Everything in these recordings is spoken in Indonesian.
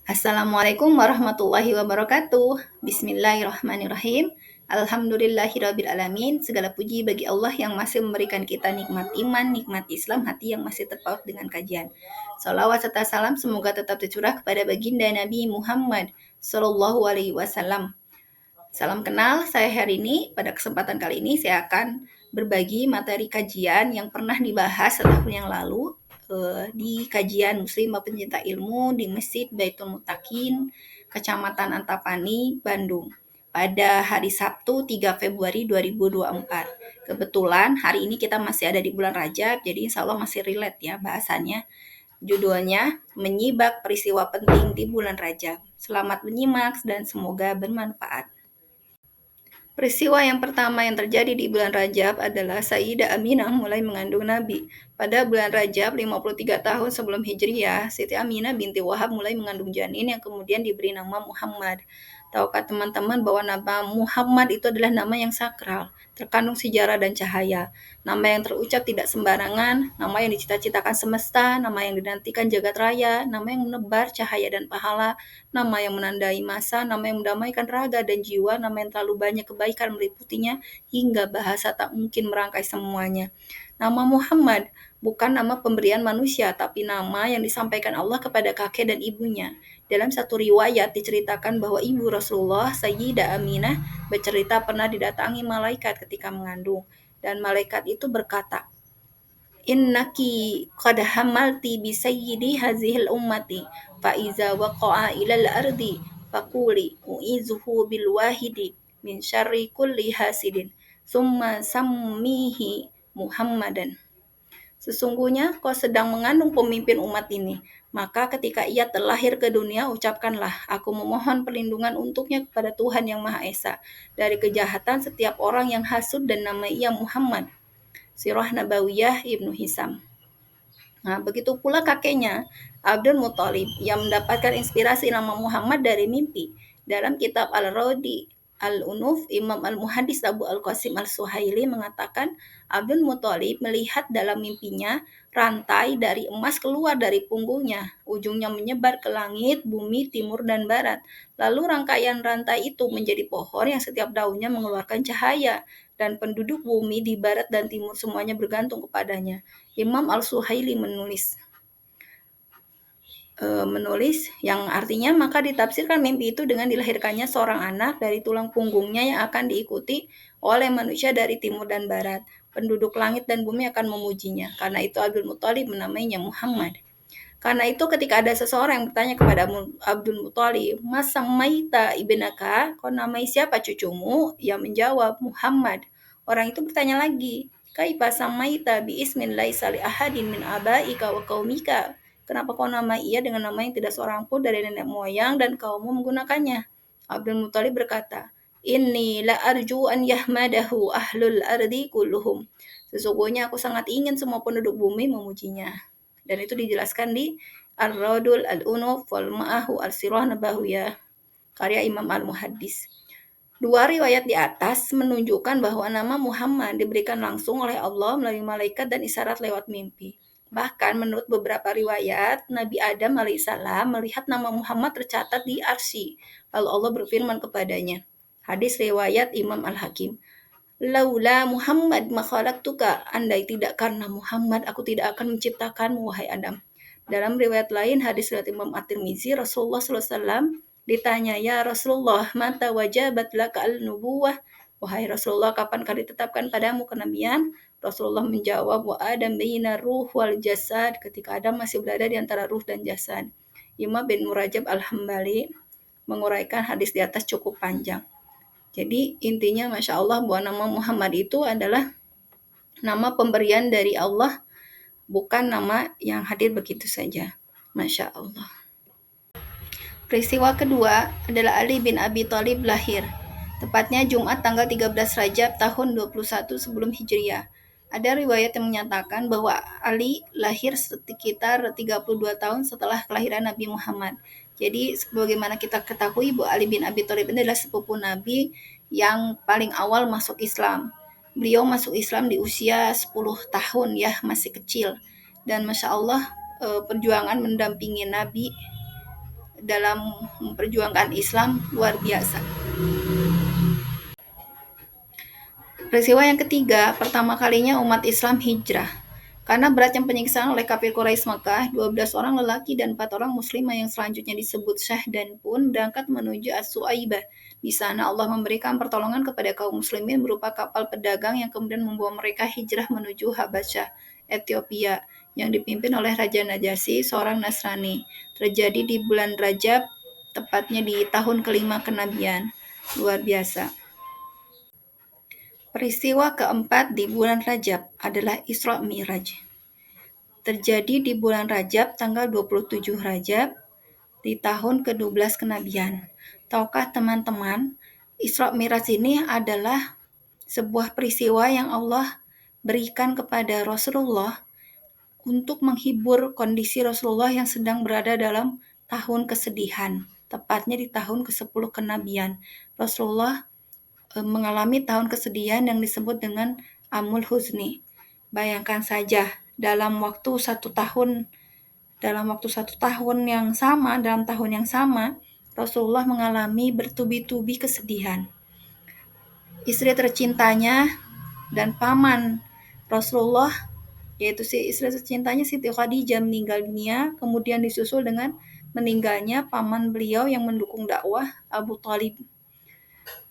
Assalamualaikum warahmatullahi wabarakatuh. Bismillahirrahmanirrahim. Alhamdulillahirabbil alamin. Segala puji bagi Allah yang masih memberikan kita nikmat iman, nikmat Islam, hati yang masih terpaut dengan kajian. Salawat serta salam semoga tetap tercurah kepada baginda Nabi Muhammad Sallallahu Alaihi Wasallam. Salam kenal, saya Herini. Pada kesempatan kali ini saya akan berbagi materi kajian yang pernah dibahas setahun yang lalu di kajian Muslim Pencinta Ilmu di Masjid Baitul Mutakin, Kecamatan Antapani, Bandung. Pada hari Sabtu 3 Februari 2024. Kebetulan hari ini kita masih ada di bulan Rajab, jadi insya Allah masih relate ya bahasannya. Judulnya, Menyibak Peristiwa Penting di Bulan Rajab. Selamat menyimak dan semoga bermanfaat. Peristiwa yang pertama yang terjadi di bulan Rajab adalah Sayyidah Aminah mulai mengandung Nabi. Pada bulan Rajab 53 tahun sebelum Hijriah, Siti Aminah binti Wahab mulai mengandung janin yang kemudian diberi nama Muhammad. Tahukah teman-teman bahwa nama Muhammad itu adalah nama yang sakral, terkandung sejarah dan cahaya. Nama yang terucap tidak sembarangan, nama yang dicita-citakan semesta, nama yang dinantikan jagat raya, nama yang menebar cahaya dan pahala, nama yang menandai masa, nama yang mendamaikan raga dan jiwa, nama yang terlalu banyak kebaikan meliputinya, hingga bahasa tak mungkin merangkai semuanya. Nama Muhammad bukan nama pemberian manusia, tapi nama yang disampaikan Allah kepada kakek dan ibunya. Dalam satu riwayat diceritakan bahwa ibu Rasulullah, Sayyidah Aminah, bercerita pernah didatangi malaikat ketika mengandung. Dan malaikat itu berkata, Innaki qad hamalti bi sayyidi hazihil ummati fa iza waqa'a ilal ardi faquli u'izuhu bil wahidi min syarri kulli hasidin summa sammihi Muhammadan. Sesungguhnya kau sedang mengandung pemimpin umat ini, maka ketika ia terlahir ke dunia, ucapkanlah, aku memohon perlindungan untuknya kepada Tuhan Yang Maha Esa, dari kejahatan setiap orang yang hasud dan nama ia Muhammad. Sirah Nabawiyah Ibnu Hisam. Nah, begitu pula kakeknya, Abdul Muthalib, yang mendapatkan inspirasi nama Muhammad dari mimpi. Dalam kitab Al-Rawdi Al-Unuf, Imam Al-Muhaddis Abu Al-Qasim Al-Suhaili mengatakan, Abdul Muthalib melihat dalam mimpinya rantai dari emas keluar dari punggungnya. Ujungnya menyebar ke langit, bumi, timur, dan barat. Lalu rangkaian rantai itu menjadi pohon yang setiap daunnya mengeluarkan cahaya. Dan penduduk bumi di barat dan timur semuanya bergantung kepadanya. Imam Al-Suhaili menulis yang artinya maka ditafsirkan mimpi itu dengan dilahirkannya seorang anak dari tulang punggungnya yang akan diikuti oleh manusia dari timur dan barat. Penduduk langit dan bumi akan memujinya. Karena itu Abdul Muthalib menamainya Muhammad. Karena itu ketika ada seseorang yang bertanya kepada Abdul Muthalib, Mas samaita ibnaka, kau namai siapa cucumu? Ia menjawab, Muhammad. Orang itu bertanya lagi, Kaifa samaita bi ismin laisa li ahadin min abaika wa qaumika? Kenapa kau nama ia dengan nama yang tidak seorang pun dari nenek moyang dan kaummu menggunakannya? Abdul Muthalib berkata, Inni la arju an yahmadahu ahlul ardi kulluhum. Sesungguhnya aku sangat ingin semua penduduk bumi memujinya. Dan itu dijelaskan di Ar-Radul Al-Unuf wal Ma'ahu Al-Sirah Nabawiyah karya Imam Al-Muhaddis. Dua riwayat di atas menunjukkan bahwa nama Muhammad diberikan langsung oleh Allah melalui malaikat dan isyarat lewat mimpi. Bahkan menurut beberapa riwayat, Nabi Adam alaihissalam melihat nama Muhammad tercatat di arsy. Lalu Allah berfirman kepadanya. Hadis riwayat Imam Al-Hakim. Laula Muhammad makhalaqtuka, andai tidak karena Muhammad aku tidak akan menciptakanmu wahai Adam. Dalam riwayat lain hadis riwayat Imam At-Tirmizi, Rasulullah SAW ditanya, ya Rasulullah, mata wajabat laka al-nubuwah, wahai Rasulullah, kapankah ditetapkan padamu kenabian? Rasulullah menjawab, wa Adam baina ruh wal jasad, ketika Adam masih berada di antara ruh dan jasad. Imam bin Murajab Al-Hambali menguraikan hadis di atas cukup panjang. Jadi intinya Masya Allah bahwa nama Muhammad itu adalah nama pemberian dari Allah, bukan nama yang hadir begitu saja. Masya Allah. Peristiwa kedua adalah Ali bin Abi Thalib lahir. Tepatnya Jumat tanggal 13 Rajab tahun 21 sebelum Hijriah. Ada riwayat yang menyatakan bahwa Ali lahir sekitar 32 tahun setelah kelahiran Nabi Muhammad. Jadi sebagaimana kita ketahui bahwa Ali bin Abi Thalib adalah sepupu Nabi yang paling awal masuk Islam. Beliau masuk Islam di usia 10 tahun ya, masih kecil. Dan Masya Allah perjuangan mendampingi Nabi dalam memperjuangkan Islam luar biasa. Peristiwa yang ketiga, pertama kalinya umat Islam hijrah. Karena beratnya penyiksaan oleh kafir Quraisy Makkah, 12 orang lelaki dan 4 orang muslimah yang selanjutnya disebut Syahdan pun berangkat menuju As-Su'aibah. Di sana Allah memberikan pertolongan kepada kaum muslimin berupa kapal pedagang yang kemudian membawa mereka hijrah menuju Habasyah, Ethiopia, yang dipimpin oleh Raja Najasyi, seorang Nasrani. Terjadi di bulan Rajab, tepatnya di tahun kelima kenabian. Luar biasa. Peristiwa keempat di bulan Rajab adalah Isra Mi'raj. Terjadi di bulan Rajab tanggal 27 Rajab di tahun ke-12 kenabian. Tahukah teman-teman, Isra Mi'raj ini adalah sebuah peristiwa yang Allah berikan kepada Rasulullah untuk menghibur kondisi Rasulullah yang sedang berada dalam tahun kesedihan, tepatnya di tahun ke-10 kenabian. Rasulullah mengalami tahun kesedihan yang disebut dengan Amul Huzni. Bayangkan saja, dalam waktu satu tahun dalam tahun yang sama, Rasulullah mengalami bertubi-tubi kesedihan. Istri tercintanya dan paman Rasulullah, yaitu istri tercintanya Siti Khadijah, meninggal dunia, kemudian disusul dengan meninggalnya paman beliau yang mendukung dakwah, Abu Thalib.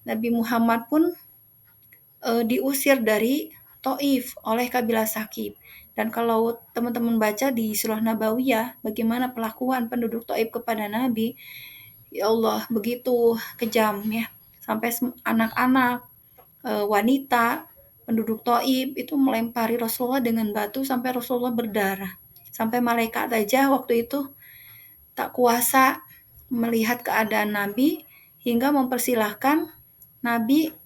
Nabi Muhammad pun diusir dari Taif oleh kabilah Sakif. Dan kalau teman-teman baca di Surah Nabawiyah, bagaimana perlakuan penduduk Taif kepada Nabi, ya Allah, begitu kejam ya. Sampai anak-anak, wanita, penduduk Taif itu melempari Rasulullah dengan batu sampai Rasulullah berdarah. Sampai malaikat aja waktu itu tak kuasa melihat keadaan Nabi hingga mempersilahkan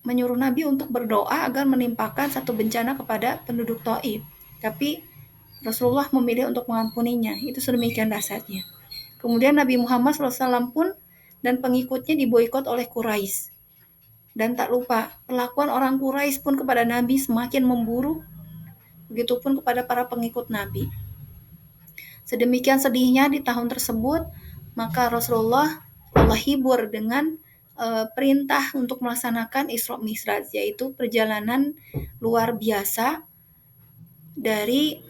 menyuruh Nabi untuk berdoa agar menimpakan satu bencana kepada penduduk Taif. Tapi Rasulullah memilih untuk mengampuninya. Itu sedemikian dahsyatnya. Kemudian Nabi Muhammad SAW pun dan pengikutnya diboikot oleh Quraisy. Dan tak lupa, perlakuan orang Quraisy pun kepada Nabi semakin memburuk. Begitupun kepada para pengikut Nabi. Sedemikian sedihnya di tahun tersebut, maka Rasulullah Allah hibur dengan perintah untuk melaksanakan Isra Mi'raj, yaitu perjalanan luar biasa dari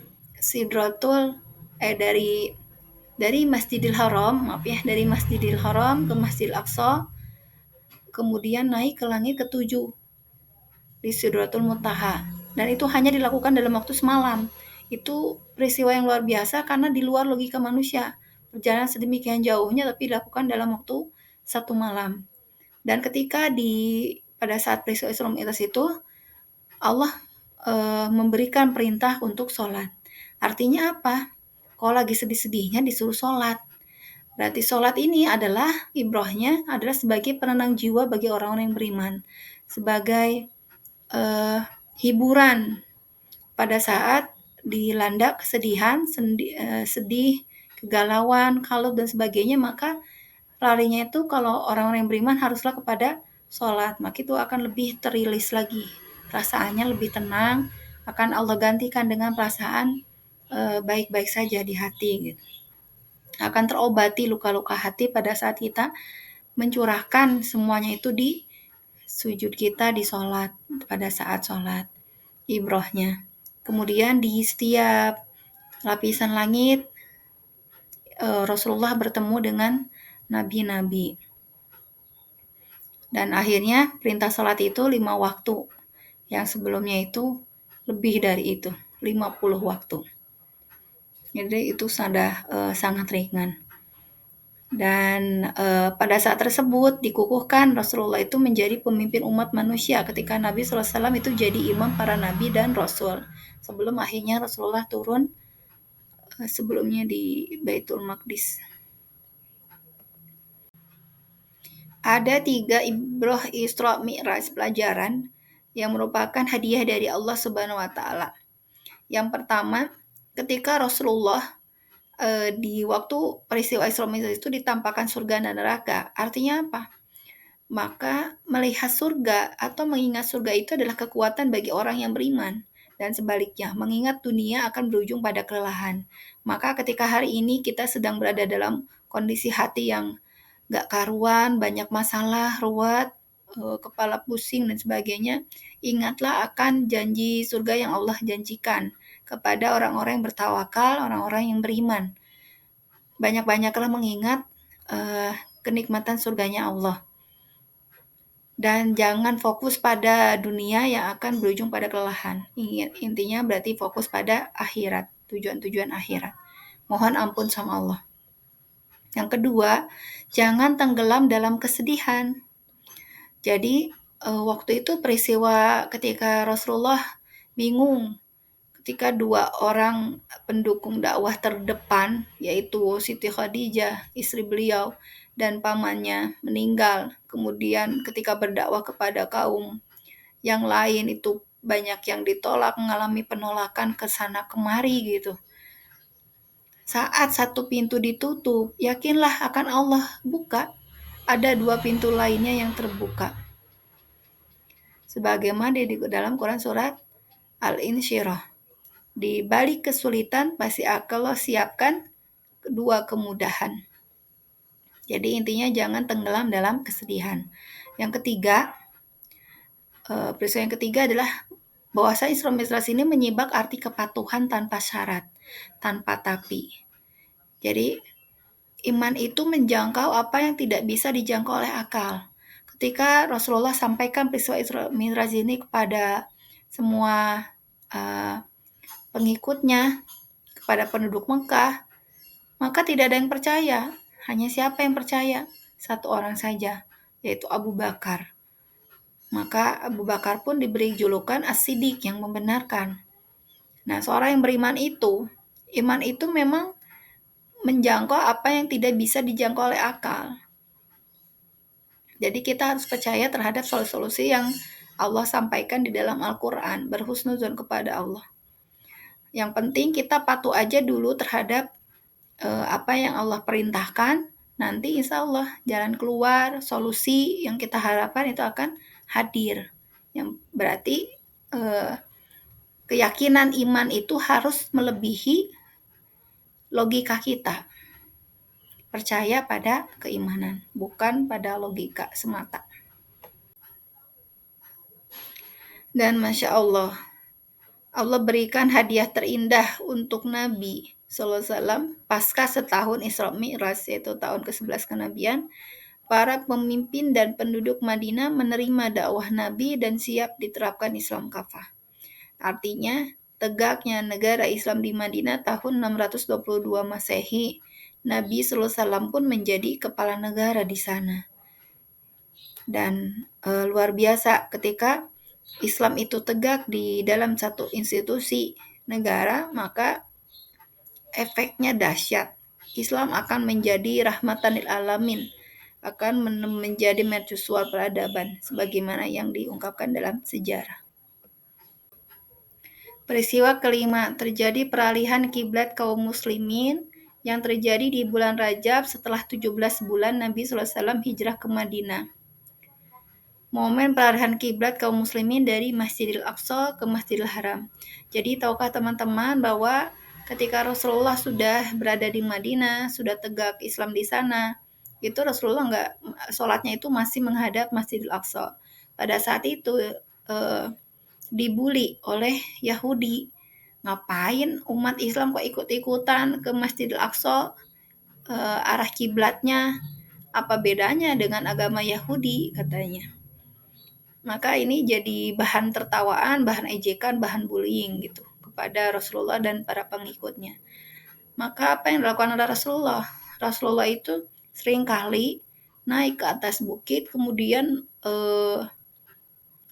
dari Masjidil Haram, dari Masjidil Haram ke Masjidil Aqsa, kemudian naik ke langit ketujuh di Sidratul Muntaha. Dan itu hanya dilakukan dalam waktu semalam. Itu peristiwa yang luar biasa karena di luar logika manusia. Perjalanan sedemikian jauhnya tapi dilakukan dalam waktu satu malam. Dan ketika pada saat peristiwa Isra Mi'raj itu, Allah memberikan perintah untuk sholat. Artinya apa? Kalau lagi sedih-sedihnya disuruh sholat. Berarti sholat ini adalah ibrahnya adalah sebagai penenang jiwa bagi orang-orang yang beriman. Sebagai hiburan pada saat dilanda kesedihan, sedih, kegalauan, kalut dan sebagainya, maka larinya itu kalau orang-orang yang beriman haruslah kepada sholat, maka itu akan lebih terilis lagi, perasaannya lebih tenang, akan Allah gantikan dengan perasaan baik-baik saja di hati gitu. Akan terobati luka-luka hati pada saat kita mencurahkan semuanya itu di sujud kita di sholat, pada saat sholat ibrohnya. Kemudian di setiap lapisan langit Rasulullah bertemu dengan nabi-nabi. Dan akhirnya perintah sholat itu 5 waktu. Yang sebelumnya itu lebih dari itu, 50 waktu. Jadi itu sudah sangat ringan. Dan pada saat tersebut dikukuhkan Rasulullah itu menjadi pemimpin umat manusia ketika Nabi SAW itu jadi imam para nabi dan rasul. Sebelum akhirnya Rasulullah turun sebelumnya di Baitul Maqdis. Ada 3 ibrah Isra Mi'raj pelajaran yang merupakan hadiah dari Allah Subhanahu wa taala. Yang pertama, ketika Rasulullah di waktu peristiwa Isra Mi'raj itu ditampakkan surga dan neraka. Artinya apa? Maka melihat surga atau mengingat surga itu adalah kekuatan bagi orang yang beriman. Dan sebaliknya, mengingat dunia akan berujung pada kelelahan. Maka ketika hari ini kita sedang berada dalam kondisi hati yang nggak karuan, banyak masalah, ruwet, kepala pusing dan sebagainya, ingatlah akan janji surga yang Allah janjikan kepada orang-orang yang bertawakal, orang-orang yang beriman. Banyak-banyaklah mengingat kenikmatan surganya Allah. Dan jangan fokus pada dunia yang akan berujung pada kelelahan. Intinya berarti fokus pada akhirat, tujuan-tujuan akhirat. Mohon ampun sama Allah. Yang kedua, jangan tenggelam dalam kesedihan. Jadi, waktu itu peristiwa ketika Rasulullah bingung ketika dua orang pendukung dakwah terdepan, yaitu Siti Khadijah, istri beliau, dan pamannya meninggal. Kemudian ketika berdakwah kepada kaum yang lain itu banyak yang ditolak, mengalami penolakan ke sana kemari gitu. Saat satu pintu ditutup, yakinlah akan Allah buka. Ada dua pintu lainnya yang terbuka. Sebagaimana di dalam Quran surat Al-Insyirah. Di balik kesulitan pasti Allah siapkan dua kemudahan. Jadi intinya jangan tenggelam dalam kesedihan. Yang ketiga, peristiwa yang ketiga adalah bahwasanya Isra Mi'raj ini menyibak arti kepatuhan tanpa syarat, tanpa tapi. Jadi iman itu menjangkau apa yang tidak bisa dijangkau oleh akal. Ketika Rasulullah sampaikan peristiwa Isra Mi'raj ini kepada semua pengikutnya, kepada penduduk Mekah, maka tidak ada yang percaya. Hanya siapa yang percaya? Satu orang saja, yaitu Abu Bakar. Maka Abu Bakar pun diberi julukan As-Siddiq yang membenarkan. Nah, seorang yang beriman itu, iman itu memang menjangkau apa yang tidak bisa dijangkau oleh akal. Jadi kita harus percaya terhadap solusi-solusi yang Allah sampaikan di dalam Al-Quran, berhusnuzon kepada Allah. Yang penting kita patuh aja dulu terhadap apa yang Allah perintahkan, nanti insya Allah jalan keluar, solusi yang kita harapkan itu akan hadir. Yang berarti keyakinan iman itu harus melebihi logika kita. Percaya pada keimanan, bukan pada logika semata. Dan Masya Allah, Allah berikan hadiah terindah untuk Nabi Sallallahu Alaihi Wasallam pasca setahun Isra Mi'raj, yaitu tahun ke-11 kenabian. Para pemimpin dan penduduk Madinah menerima dakwah Nabi dan siap diterapkan Islam kafah. Artinya, tegaknya negara Islam di Madinah tahun 622 Masehi. Nabi Sallallahu Alaihi Wasallam pun menjadi kepala negara di sana. Dan luar biasa ketika Islam itu tegak di dalam satu institusi negara, maka efeknya dahsyat. Islam akan menjadi rahmatan lil alamin, akan menjadi mercusuar peradaban, sebagaimana yang diungkapkan dalam sejarah. Peristiwa kelima, terjadi peralihan kiblat kaum muslimin yang terjadi di bulan Rajab setelah 17 bulan Nabi SAW hijrah ke Madinah. Momen peralihan kiblat kaum muslimin dari Masjidil Aqsa ke Masjidil Haram. Jadi tahukah teman-teman bahwa ketika Rasulullah sudah berada di Madinah, sudah tegak Islam di sana, itu Rasulullah sholatnya itu masih menghadap Masjidil Aqsa. Pada saat itu dibully oleh Yahudi. Ngapain umat Islam kok ikut-ikutan ke Masjidil Aqsa, arah kiblatnya apa bedanya dengan agama Yahudi, katanya. Maka ini jadi bahan tertawaan, bahan ejekan, bahan bullying gitu kepada Rasulullah dan para pengikutnya. Maka apa yang dilakukan oleh Rasulullah? Rasulullah itu seringkali naik ke atas bukit, kemudian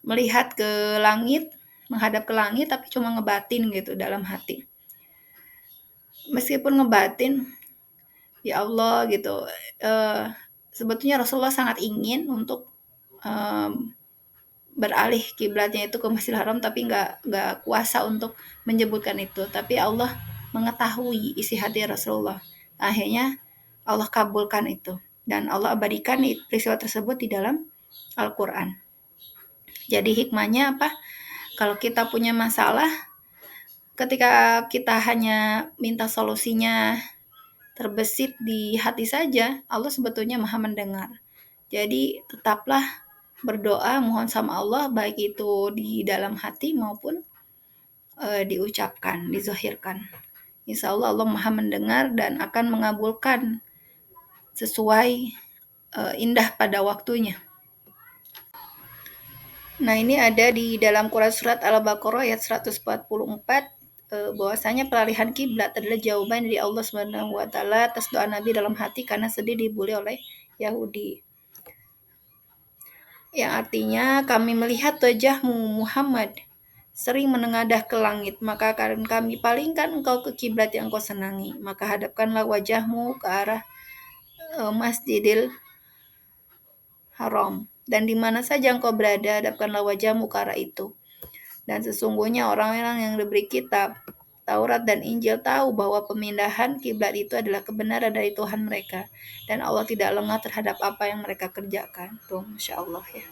melihat ke langit, menghadap ke langit, tapi cuma ngebatin gitu dalam hati. Meskipun ngebatin, ya Allah gitu, sebetulnya Rasulullah sangat ingin untuk beralih kiblatnya itu ke Masjidil Haram, tapi nggak kuasa untuk menyebutkan itu. Tapi Allah mengetahui isi hati Rasulullah. Akhirnya Allah kabulkan itu dan Allah abadikan peristiwa tersebut di dalam Al-Quran. Jadi hikmahnya apa? Kalau kita punya masalah, ketika kita hanya minta solusinya terbesit di hati saja, Allah sebetulnya Maha mendengar. Jadi tetaplah berdoa, mohon sama Allah, baik itu di dalam hati maupun diucapkan, dizahirkan. Insya Allah Allah Maha mendengar dan akan mengabulkan sesuai indah pada waktunya. Nah, ini ada di dalam Quran surat Al-Baqarah ayat 144 bahwasanya peralihan kiblat adalah jawaban dari Allah Subhanahu wa taala atas doa Nabi dalam hati karena sedih dibuli oleh Yahudi. Yang artinya kami melihat wajahmu Muhammad sering menengadah ke langit, maka akan kami palingkan engkau ke kiblat yang kau senangi. Maka hadapkanlah wajahmu ke arah Masjidil Haram. Dan di mana saja engkau berada, hadapkanlah wajahmu ke arah itu. Dan sesungguhnya orang-orang yang diberi kitab, Taurat dan Injil tahu bahwa pemindahan kiblat itu adalah kebenaran dari Tuhan mereka. Dan Allah tidak lengah terhadap apa yang mereka kerjakan. Tuh, Masya Allah ya.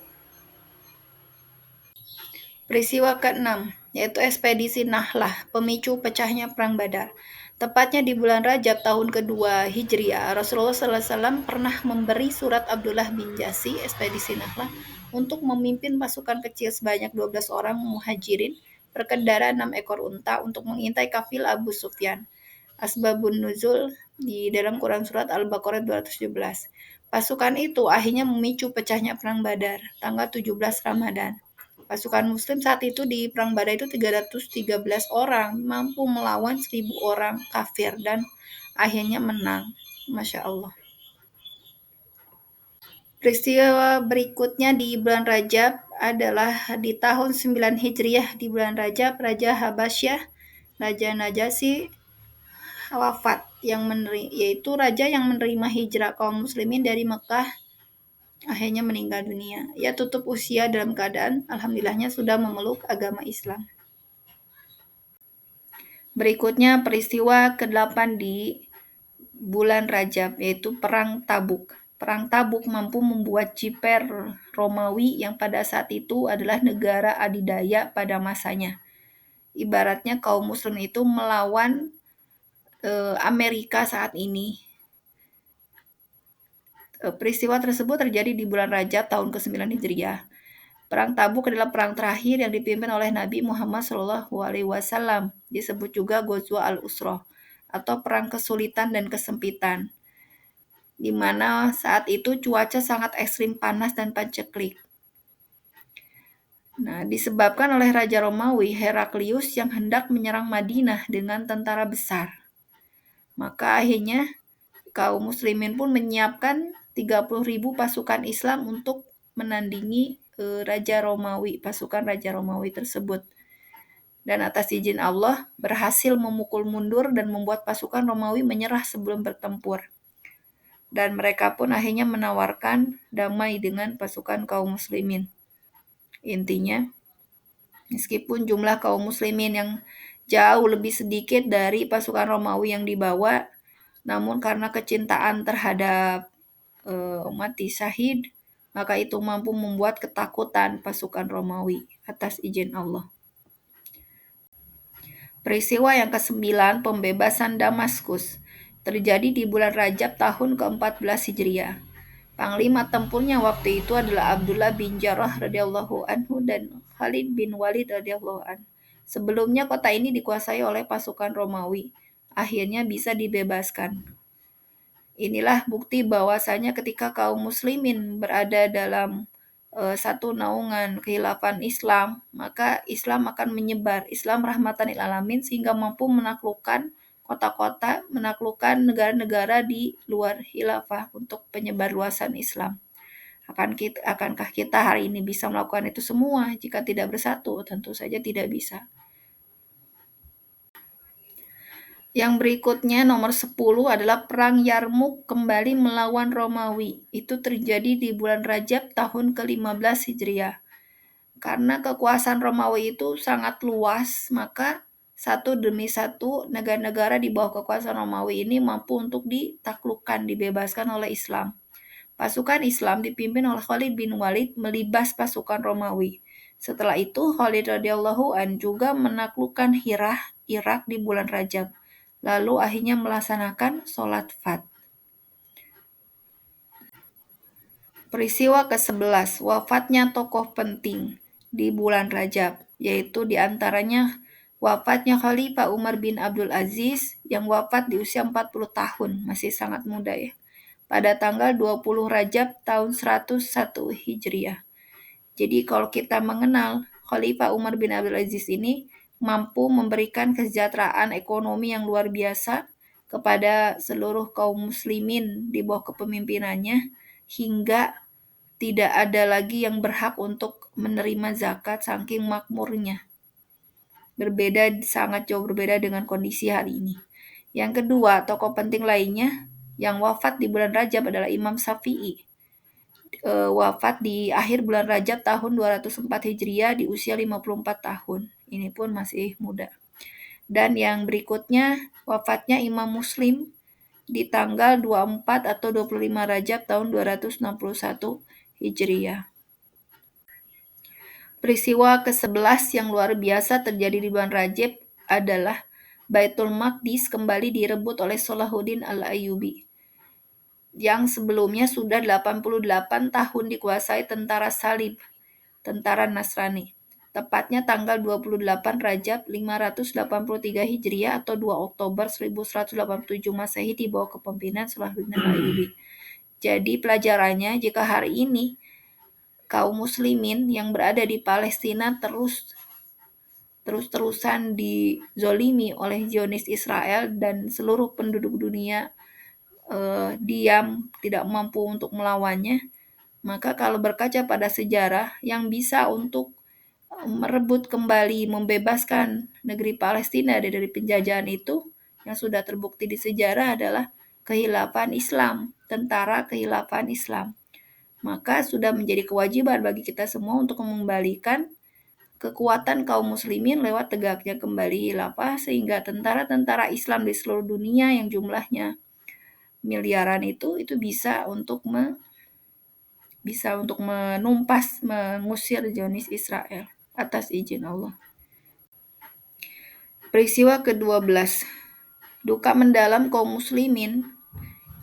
Peristiwa ke-6, yaitu ekspedisi Nahlah, pemicu pecahnya Perang Badar. Tepatnya di bulan Rajab tahun kedua Hijriah, Rasulullah SAW pernah memberi surat Abdullah bin Jasi, ekspedisi Nahlah, untuk memimpin pasukan kecil sebanyak 12 orang muhajirin, berkendara 6 ekor unta untuk mengintai kafil Abu Sufyan. Asbabun Nuzul di dalam Quran Surat Al-Baqarah 217. Pasukan itu akhirnya memicu pecahnya Perang Badar, tanggal 17 Ramadan. Pasukan muslim saat itu di Perang Badar itu 313 orang, mampu melawan 1000 orang kafir dan akhirnya menang. Masya Allah. Peristiwa berikutnya di bulan Rajab adalah di tahun 9 Hijriah di bulan Rajab, Raja Habasyah, Raja Najasyi wafat yaitu raja yang menerima hijrah kaum muslimin dari Mekah akhirnya meninggal dunia. Ia tutup usia dalam keadaan alhamdulillahnya sudah memeluk agama Islam. Berikutnya peristiwa ke-8 di bulan Rajab yaitu Perang Tabuk. Perang Tabuk mampu membuat Ciper Romawi yang pada saat itu adalah negara adidaya pada masanya. Ibaratnya kaum muslim itu melawan Amerika saat ini. Peristiwa tersebut terjadi di bulan Rajab tahun ke-9 Hijriah. Perang Tabuk adalah perang terakhir yang dipimpin oleh Nabi Muhammad SAW. Disebut juga Ghazwa al-Usrah atau perang kesulitan dan kesempitan. Di mana saat itu cuaca sangat ekstrim panas dan paceklik. Nah, disebabkan oleh Raja Romawi Heraklius yang hendak menyerang Madinah dengan tentara besar. Maka akhirnya kaum muslimin pun menyiapkan 30.000 pasukan Islam untuk menandingi Raja Romawi, pasukan Raja Romawi tersebut. Dan atas izin Allah berhasil memukul mundur dan membuat pasukan Romawi menyerah sebelum bertempur. Dan mereka pun akhirnya menawarkan damai dengan pasukan kaum muslimin. Intinya, meskipun jumlah kaum muslimin yang jauh lebih sedikit dari pasukan Romawi yang dibawa, namun karena kecintaan terhadap mati syahid, maka itu mampu membuat ketakutan pasukan Romawi atas izin Allah. Peristiwa yang ke-9, pembebasan Damaskus, terjadi di bulan Rajab tahun ke-14 Hijriah. Panglima tempurnya waktu itu adalah Abdullah bin Jarrah radhiyallahu anhu dan Khalid bin Walid radhiyallahu anhu. Sebelumnya kota ini dikuasai oleh pasukan Romawi. Akhirnya bisa dibebaskan. Inilah bukti bahwasanya ketika kaum muslimin berada dalam satu naungan khilafah Islam, maka Islam akan menyebar. Islam rahmatan lil alamin sehingga mampu menaklukkan kota-kota, menaklukkan negara-negara di luar khilafah untuk penyebar luasan Islam. Akankah kita hari ini bisa melakukan itu semua? Jika tidak bersatu, tentu saja tidak bisa. Yang berikutnya nomor 10 adalah Perang Yarmuk kembali melawan Romawi. Itu terjadi di bulan Rajab tahun ke-15 Hijriah. Karena kekuasaan Romawi itu sangat luas, maka satu demi satu negara-negara di bawah kekuasaan Romawi ini mampu untuk ditaklukkan, dibebaskan oleh Islam. Pasukan Islam dipimpin oleh Khalid bin Walid melibas pasukan Romawi. Setelah itu Khalid radhiyallahu an juga menaklukkan Hirah, Irak di bulan Rajab. lalu akhirnya melaksanakan sholat Fard. Peristiwa ke-11, wafatnya tokoh penting di bulan Rajab, yaitu diantaranya wafatnya Khalifah Umar bin Abdul Aziz yang wafat di usia 40 tahun, masih sangat muda ya, pada tanggal 20 Rajab tahun 101 Hijriah. Jadi kalau kita mengenal Khalifah Umar bin Abdul Aziz ini mampu memberikan kesejahteraan ekonomi yang luar biasa kepada seluruh kaum muslimin di bawah kepemimpinannya, hingga tidak ada lagi yang berhak untuk menerima zakat saking makmurnya. Sangat jauh berbeda dengan kondisi hari ini. Yang kedua, tokoh penting lainnya yang wafat di bulan Rajab adalah Imam Syafi'i. Wafat di akhir bulan Rajab tahun 204 Hijriah di usia 54 tahun. Ini pun masih muda. Dan yang berikutnya, wafatnya Imam Muslim di tanggal 24 atau 25 Rajab tahun 261 Hijriah. Peristiwa ke-11 yang luar biasa terjadi di bulan Rajab adalah Baitul Maqdis kembali direbut oleh Salahuddin Al-Ayyubi, yang sebelumnya sudah 88 tahun dikuasai tentara Salib, tentara Nasrani. Tepatnya tanggal 28 Rajab 583 Hijriah atau 2 Oktober 1187 Masehi di bawah kepemimpinan Salahuddin Al-Ayyubi. Jadi pelajarannya, jika hari ini kaum muslimin yang berada di Palestina terus-terusan dizolimi oleh Zionis Israel dan seluruh penduduk dunia diam, tidak mampu untuk melawannya, maka kalau berkaca pada sejarah yang bisa untuk merebut kembali, membebaskan negeri Palestina dari penjajahan itu, yang sudah terbukti di sejarah adalah Khilafah Islam, tentara Khilafah Islam. Maka sudah menjadi kewajiban bagi kita semua untuk mengembalikan kekuatan kaum muslimin lewat tegaknya kembali khilafah, sehingga tentara-tentara Islam di seluruh dunia yang jumlahnya miliaran itu bisa untuk mengusir Zionis Israel atas izin Allah. Peristiwa ke-12, duka mendalam kaum muslimin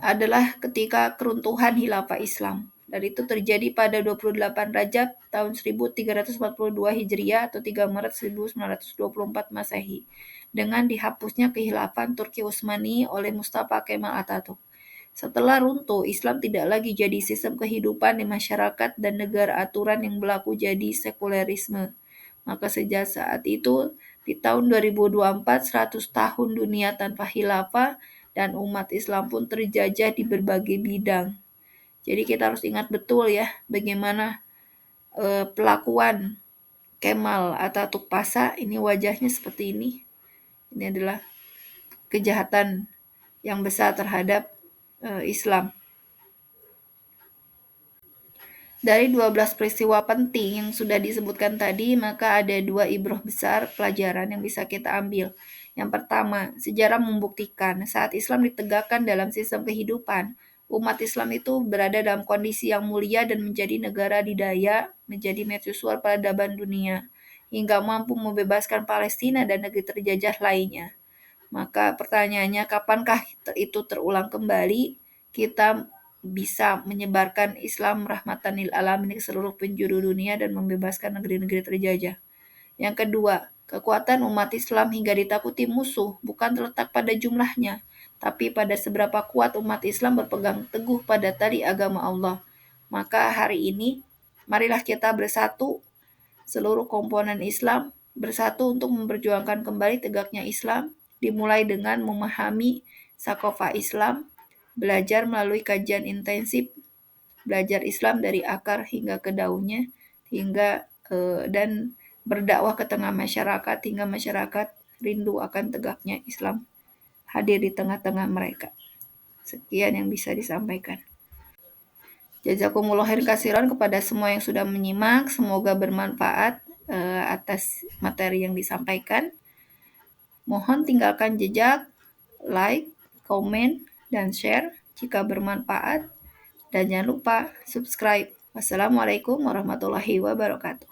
adalah ketika keruntuhan khilafah Islam. Dan itu terjadi pada 28 Rajab tahun 1342 Hijriah atau 3 Maret 1924 Masehi, dengan dihapusnya kekhilafan Turki Utsmani oleh Mustafa Kemal Atatürk. Setelah runtuh, Islam tidak lagi jadi sistem kehidupan di masyarakat dan negara, aturan yang berlaku jadi sekulerisme. Maka sejak saat itu, di tahun 2024, 100 tahun dunia tanpa khilafah, dan umat Islam pun terjajah di berbagai bidang. Jadi kita harus ingat betul ya, bagaimana pelakuan Kemal Atatürk Pasha, ini wajahnya seperti ini. Ini adalah kejahatan yang besar terhadap Islam. Dari 12 peristiwa penting yang sudah disebutkan tadi, maka ada 2 ibrah besar pelajaran yang bisa kita ambil. Yang pertama, sejarah membuktikan saat Islam ditegakkan dalam sistem kehidupan, umat Islam itu berada dalam kondisi yang mulia dan menjadi negara didaya, menjadi mercusuar peradaban dunia, hingga mampu membebaskan Palestina dan negeri terjajah lainnya. Maka pertanyaannya, kapankah itu terulang kembali? Kita bisa menyebarkan Islam rahmatan lil alamin ke seluruh penjuru dunia dan membebaskan negeri-negeri terjajah. Yang kedua, kekuatan umat Islam hingga ditakuti musuh bukan terletak pada jumlahnya, tapi pada seberapa kuat umat Islam berpegang teguh pada tali agama Allah. Maka hari ini, marilah kita bersatu, seluruh komponen Islam, bersatu untuk memperjuangkan kembali tegaknya Islam, dimulai dengan memahami sakofah Islam, belajar melalui kajian intensif, belajar Islam dari akar hingga ke daunnya, dan berdakwah ke tengah masyarakat hingga masyarakat rindu akan tegaknya Islam hadir di tengah-tengah mereka. Sekian yang bisa disampaikan. Jazakumullah khair kasiran kepada semua yang sudah menyimak. Semoga bermanfaat atas materi yang disampaikan. Mohon tinggalkan jejak, like, komen, dan share jika bermanfaat. Dan jangan lupa subscribe. Wassalamualaikum warahmatullahi wabarakatuh.